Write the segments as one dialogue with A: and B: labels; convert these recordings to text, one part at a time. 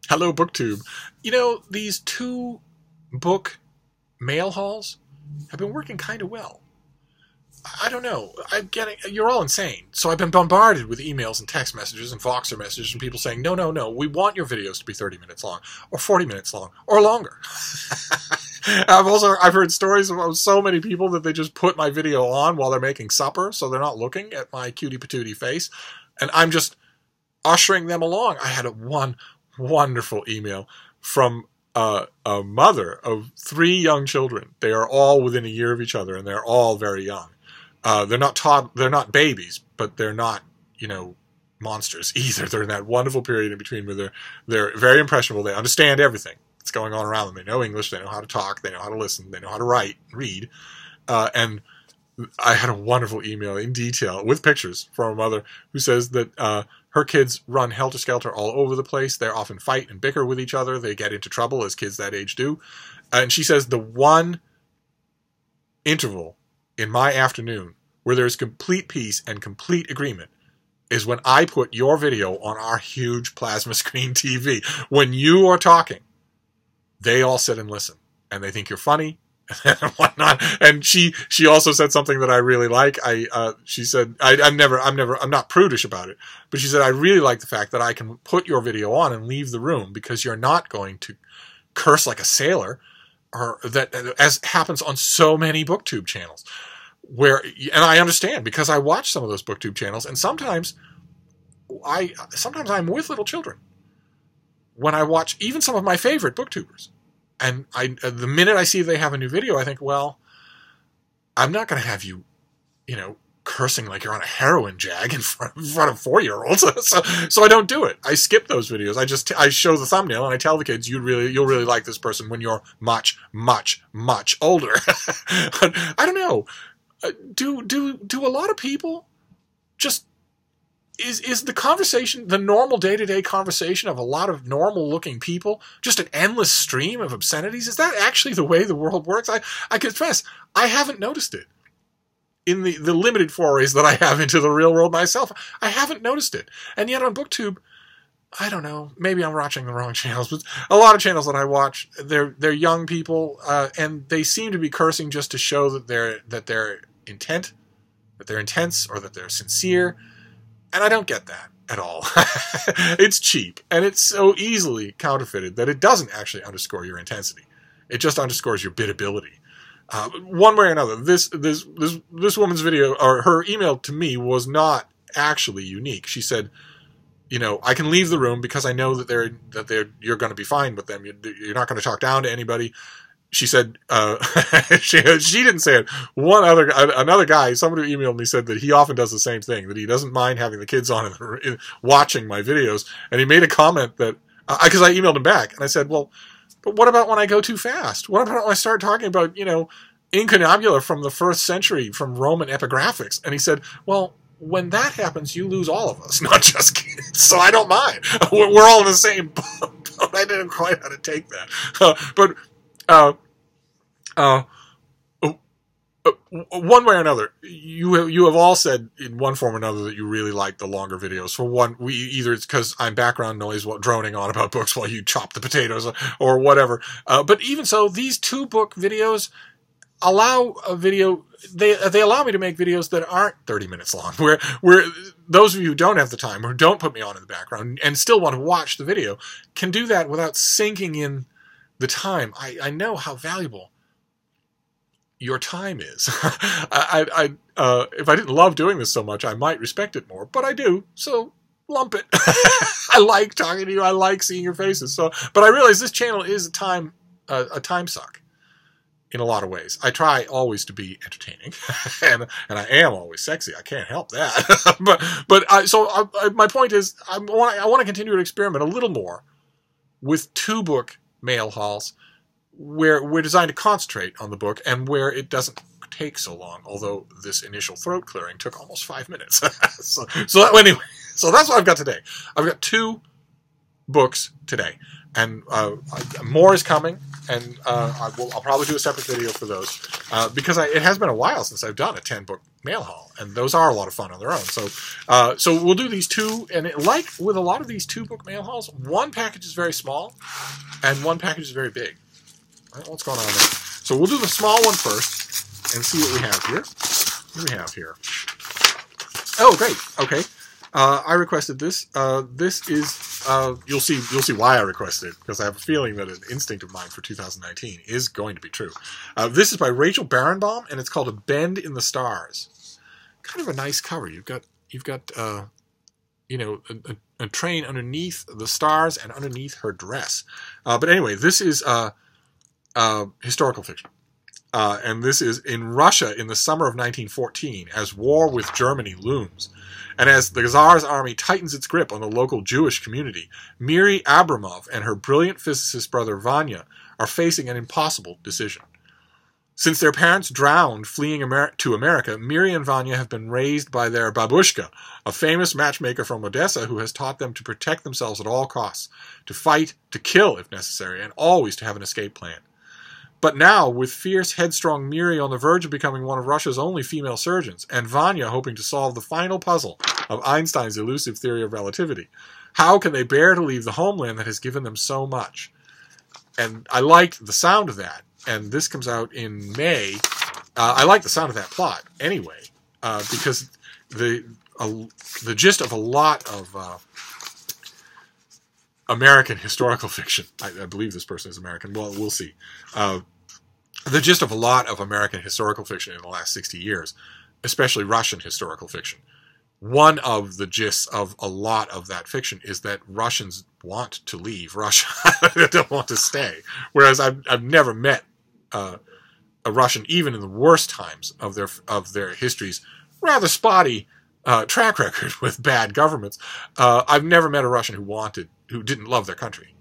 A: Hello, BookTube. You know, these two book mail hauls have been working kind of well. I don't know. You're all insane. So I've been bombarded with emails and text messages and Voxer messages from people saying, no, we want your videos to be 30 minutes long, or 40 minutes long, or longer. I've heard stories of so many people that they just put my video on while they're making supper, so they're not looking at my cutie patootie face, and I'm just ushering them along. I had one wonderful email from a mother of 3 young children. They are all within a year of each other, and they're all very young. They're not babies, but they're not, monsters either. They're in that wonderful period in between where they're very impressionable. They understand everything that's going on around them. They know English. They know how to talk. They know how to listen. They know how to write, read. And I had a wonderful email in detail with pictures from a mother who says that her kids run helter-skelter all over the place. They often fight and bicker with each other. They get into trouble, as kids that age do. And she says the one interval in my afternoon where there's complete peace and complete agreement is when I put your video on our huge plasma screen TV. When you are talking, they all sit and listen, and they think you're funny and whatnot. And she also said something that I really like. She said, I'm not prudish about it, but she said, I really like the fact that I can put your video on and leave the room because you're not going to curse like a sailor, or that, as happens on so many BookTube channels. And I understand, because I watch some of those BookTube channels, and sometimes I'm with little children when I watch even some of my favorite BookTubers. And the minute I see they have a new video, I think, well, I'm not going to have you, cursing like you're on a heroin jag in front of 4-year-olds. So I don't do it. I skip those videos. I show the thumbnail and I tell the kids, you'll really like this person when you're much, much, much older. I don't know. Do a lot of people just, is the conversation, the normal day-to-day conversation of a lot of normal-looking people, just an endless stream of obscenities? Is that actually the way the world works? I confess, I haven't noticed it. In the limited forays that I have into the real world myself, I haven't noticed it. And yet on BookTube, I don't know, maybe I'm watching the wrong channels, but a lot of channels that I watch, they're young people, and they seem to be cursing just to show that they're intense, or that they're sincere. And I don't get that at all. It's cheap, and it's so easily counterfeited that it doesn't actually underscore your intensity. It just underscores your biddability. One way or another, this woman's video, or her email to me, was not actually unique. She said, I can leave the room because I know that you're going to be fine with them. You're not going to talk down to anybody. She said, she didn't say it. Another guy, somebody who emailed me, said that he often does the same thing, that he doesn't mind having the kids on and watching my videos. And he made a comment that, because I emailed him back, and I said, well, but what about when I go too fast? What about when I start talking about, incunabula from the 1st century, from Roman epigraphics? And he said, well, when that happens, you lose all of us, not just kids. So I don't mind. We're all in the same boat. I didn't quite know how to take that. One way or another, you have all said in one form or another that you really like the longer videos. For one, either it's because I'm background noise while droning on about books while you chop the potatoes or whatever. But even so, these 2 book videos allow they allow me to make videos that aren't 30 minutes long, where those of you who don't have the time, or who don't put me on in the background and still want to watch the video, can do that without sinking in the time. I know how valuable your time is. If I didn't love doing this so much, I might respect it more, but I do, so lump it. I like talking to you. I like seeing your faces. But I realize this channel is a time suck in a lot of ways. I try always to be entertaining, and I am always sexy. I can't help that. My point is, I want to continue to experiment a little more with 2 book mail hauls, where we're designed to concentrate on the book and where it doesn't take so long, although this initial throat clearing took almost 5 minutes. So anyway, so that's what I've got today. I've got 2 books today. And more is coming, and I'll probably do a separate video for those, because it has been a while since I've done a 10-book mail haul, and those are a lot of fun on their own. So we'll do these two, and like with a lot of these 2-book mail hauls, one package is very small, and one package is very big. What's going on there? So we'll do the small one first, and see what we have here. What do we have here? Oh, great. Okay. I requested this. This is, you'll see why I requested it, because I have a feeling that an instinct of mine for 2019 is going to be true. This is by Rachel Barenbaum, and it's called A Bend in the Stars. Kind of a nice cover. You've got you know, a train underneath the stars and underneath her dress. But anyway, this is historical fiction. And this is in Russia in the summer of 1914, as war with Germany looms. And as the Tsar's army tightens its grip on the local Jewish community, Miri Abramov and her brilliant physicist brother Vanya are facing an impossible decision. Since their parents drowned fleeing to America, Miri and Vanya have been raised by their babushka, a famous matchmaker from Odessa who has taught them to protect themselves at all costs, to fight, to kill if necessary, and always to have an escape plan. But now, with fierce, headstrong Miri on the verge of becoming one of Russia's only female surgeons, and Vanya hoping to solve the final puzzle of Einstein's elusive theory of relativity, how can they bear to leave the homeland that has given them so much? And I liked the sound of that, and this comes out in May. I like the sound of that plot anyway, because the gist of a lot of American historical fiction. I believe this person is American. Well, we'll see. The gist of a lot of American historical fiction in the last 60 years, especially Russian historical fiction, one of the gists of a lot of that fiction is that Russians want to leave Russia. They don't want to stay. Whereas I've never met a Russian, even in the worst times of their history's rather spotty track record with bad governments. I've never met a Russian who didn't love their country.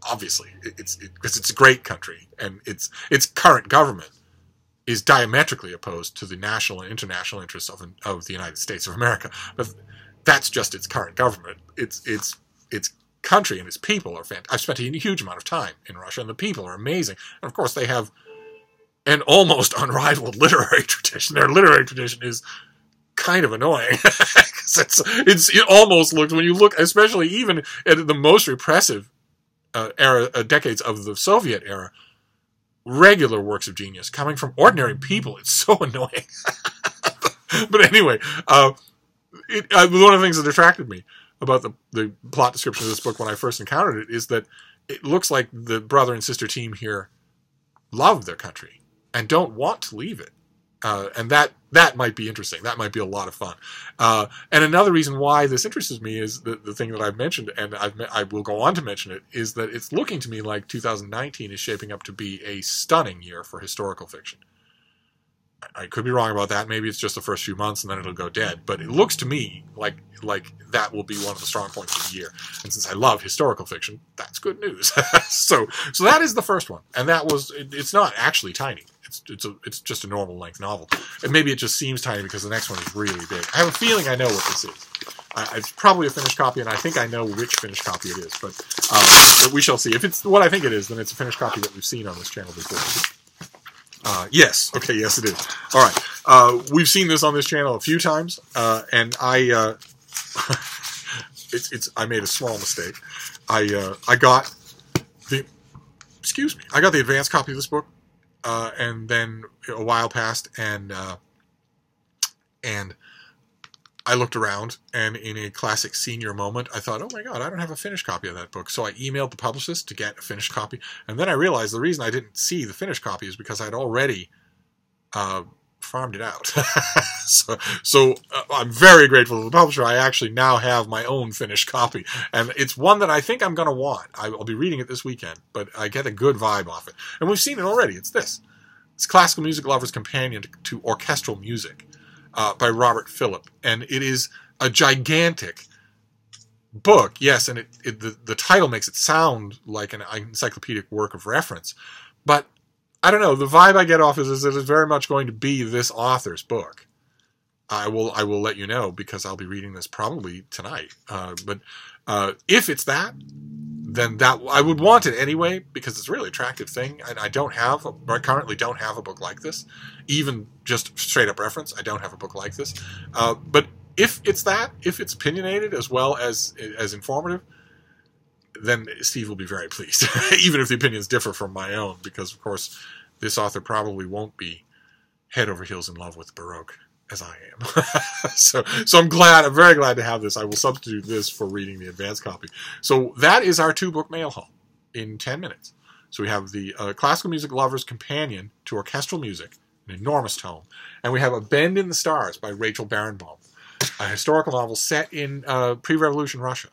A: Obviously, because it's a great country, and its current government is diametrically opposed to the national and international interests of the United States of America. But that's just its current government. Its country and its people are fantastic. I've spent a huge amount of time in Russia, and the people are amazing. And of course, they have an almost unrivaled literary tradition. Their literary tradition is kind of annoying. It almost looks, when you look, especially even at the most repressive decades of the Soviet era, regular works of genius coming from ordinary people. It's so annoying. But anyway, one of the things that attracted me about the plot description of this book when I first encountered it is that it looks like the brother and sister team here love their country and don't want to leave it. And that might be interesting. That might be a lot of fun. And another reason why this interests me is the thing that I've mentioned, and I will go on to mention it, is that it's looking to me like 2019 is shaping up to be a stunning year for historical fiction. I could be wrong about that. Maybe it's just the first few months and then it'll go dead. But it looks to me like that will be one of the strong points of the year. And since I love historical fiction, that's good news. So that is the first one. And it's not actually tiny. It's just a normal length novel. And maybe it just seems tiny because the next one is really big. I have a feeling I know what this is. It's probably a finished copy, and I think I know which finished copy it is. But we shall see. If it's what I think it is, then it's a finished copy that we've seen on this channel before. Yes. Okay, yes it is. All right. We've seen this on this channel a few times, and I made a small mistake. I got the advanced copy of this book, and then a while passed, and I looked around, and in a classic senior moment, I thought, oh my God, I don't have a finished copy of that book. So I emailed the publicist to get a finished copy. And then I realized the reason I didn't see the finished copy is because I'd already farmed it out. So I'm very grateful to the publisher. I actually now have my own finished copy. And it's one that I think I'm going to want. I'll be reading it this weekend, but I get a good vibe off it. And we've seen it already. It's this. It's Classical Music Lover's Companion to Orchestral Music. By Robert Phillip, and it is a gigantic book, yes, and the title makes it sound like an encyclopedic work of reference, but I don't know, the vibe I get off is that it's very much going to be this author's book. I will let you know, because I'll be reading this probably tonight. But if it's that, then that I would want it anyway, because it's a really attractive thing. And I currently don't have a book like this. Even just straight up reference, I don't have a book like this. But if it's that, if it's opinionated as well as informative, then Steve will be very pleased, even if the opinions differ from my own, because of course this author probably won't be head over heels in love with Baroque as I am. so I'm very glad to have this. I will substitute this for reading the advanced copy. So that is our 2-book mail haul in 10 minutes. So we have the Classical Music Lover's Companion to Orchestral Music, an enormous tome. And we have A Bend in the Stars by Rachel Barenbaum, a historical novel set in pre-revolution Russia.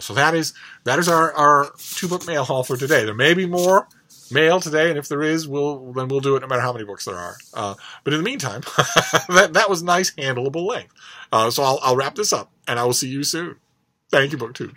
A: So that is our 2-book mail haul for today. There may be more mail today, and if there is, we'll do it no matter how many books there are. But in the meantime, that was nice, handleable length. So I'll wrap this up, and I will see you soon. Thank you, BookTube.